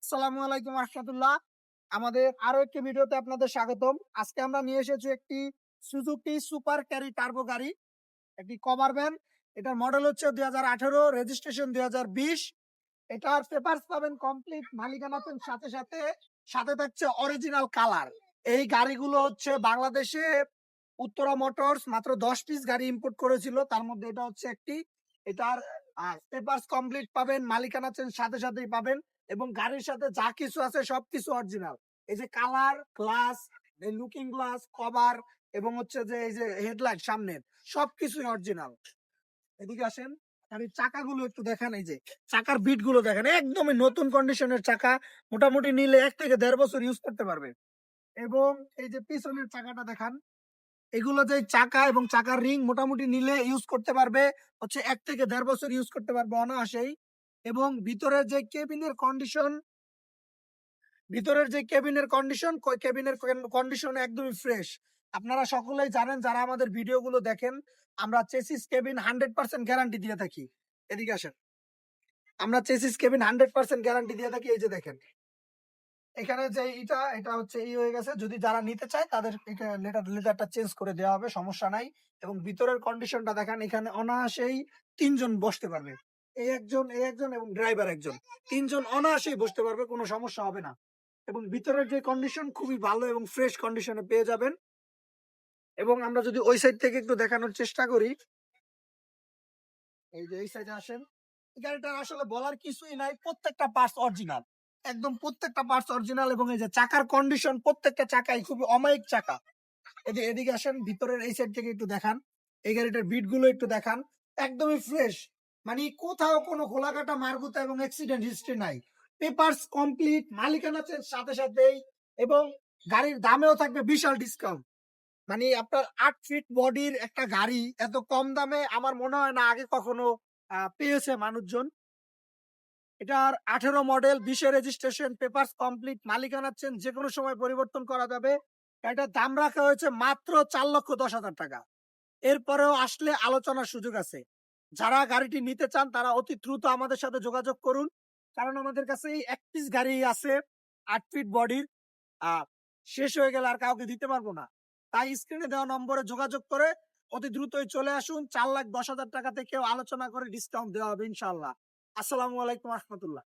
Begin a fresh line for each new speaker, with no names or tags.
আসসালামু আলাইকুম রাহমাতুল্লাহ। আমাদের আরো একটি ভিডিওতে আপনাদের স্বাগতম। আজকে আমরা নিয়ে এসেছি একটি সুজুকি সুপার ক্যারি টার্বো গাড়ি, একটি কভার ভ্যান। এটার মডেল হচ্ছে 2018, রেজিস্ট্রেশন 2020। এটার পেপারস পাবেন কমপ্লিট, মালিকানা পেন সাথে সাথে, সাথে থাকছে অরিজিনাল কালার। এই গাড়িগুলো হচ্ছে বাংলাদেশে উত্তরা মোটরস মাত্র 10 পিস গাড়ি ইম্পোর্ট করেছিল, তার মধ্যে এটা হচ্ছে একটি। এটার পেপারস কমপ্লিট পাবেন, মালিকানা চেঞ্জ সাথে সাথেই পাবেন, এবং গাড়ির সাথে যা কিছু আছে সবকিছু অরিজিনাল। এই যে কালার, গ্লাস, এই লুকিং গ্লাস, কভার, এবং হচ্ছে যে এই যে হেডলাইট সামনের, সবকিছুই অরিজিনাল। এদিকে আসেন, গাড়ির চাকাগুলো একটু দেখেন। এই যে চাকার বিট গুলো দেখেন, একদমই নতুন কন্ডিশনের চাকা। মোটামুটি নিলে 1 থেকে 1.5 বছর ইউজ করতে পারবে। এবং এই যে পিছনের চাকাটা দেখান, এগুলো যে চাকা এবং চাকার রিং মোটামুটি নিলে ইউজ করতে পারবে হচ্ছে 1 থেকে 1.5 বছর ইউজ করতে পারবে অনায়াসেই। এবং ভিতরের যে কেবিনের কন্ডিশন কেবিনের কন্ডিশন একদমই ফ্রেশ। আপনারা সকলেই জানেন যারা আমাদের ভিডিওগুলো দেখেন, আমরা চেসিস কেবিন 100% গ্যারান্টি দিয়ে থাকি। এদিকে আসেন, আমরা চেসিস কেবিন 100% গ্যারান্টি দিয়ে থাকি। এই যে দেখেন, এখানে যে এটা হচ্ছে হয়ে গেছে। যদি যারা নিতে চায় তাদের এটা লেদারটা চেঞ্জ করে দেওয়া হবে, সমস্যা নাই। এবং ভিতরের কন্ডিশনটা দেখেন, এখানে অনায়াসেই 3 জন বসতে পারবে। এই একজন এবং ড্রাইভার একজন, 3 জন অনায়াসেই বসতে পারবে, কোনো সমস্যা হবে না। এবং ভিতরের যে কন্ডিশন খুবই ভালো এবং ফ্রেশ কন্ডিশনে পেয়ে যাবেন। এবং আমরা যদি ওই সাইড থেকে একটু দেখানোর চেষ্টা করি, এই যে এই সাইডে আসেন, এই গাড়িটার আসলে বলার কিছুই নাই, প্রত্যেকটা পার্টস অরিজিনাল, একদম প্রত্যেকটা পার্টস অরিজিনাল। এবং এই যে চাকার কন্ডিশন, প্রত্যেকটা চাকাই খুবই অমায়িক চাকা। এদিকে আসেন, ভিতরের এই সাইড থেকে একটু দেখান, এই গাড়িটার বিট গুলো একটু দেখান, একদমই ফ্রেশ। মানে কোথাও কোনো খোলাকাটা মার্গুতা এবং অ্যাক্সিডেন্ট হিস্ট্রি নাই। পেপারস কমপ্লিট, মালিকানা চেঞ্জ সাথে সাথেই। এবং গাড়ির দামেও থাকবে বিশাল ডিসকাউন্ট। মানে আপনার 8 ফিট বডির একটা গাড়ি এত কম দামে আমার মনে হয় না আগে কখনো পেয়েছে মানুষজন। এটার 18 মডেল, 20-এর রেজিস্ট্রেশন, পেপারস কমপ্লিট, মালিকানা চেঞ্জ যে কোনো সময় পরিবর্তন করা যাবে। এটার দাম রাখা হয়েছে মাত্র 4,10,000 টাকা। এরপরেও আসলে আলোচনার সুযোগ আছে। যারা গাড়িটি নিতে চান তারা অতি দ্রুত আমাদের সাথে যোগাযোগ করুন, কারণ আমাদের কাছে এই এক পিস গাড়ি আছে 8 ফিট বডির। আহ শেষ হয়ে গেলে আর কাউকে দিতে পারবো না। তাই স্ক্রিনে দেওয়া নম্বরে যোগাযোগ করে অতি দ্রুতই চলে আসুন। 4,10,000 টাকা থেকেও আলোচনা করে ডিসকাউন্ট দেওয়া হবে ইনশাল্লাহ। আসসালামু আলাইকুম রহমতুল্লাহ।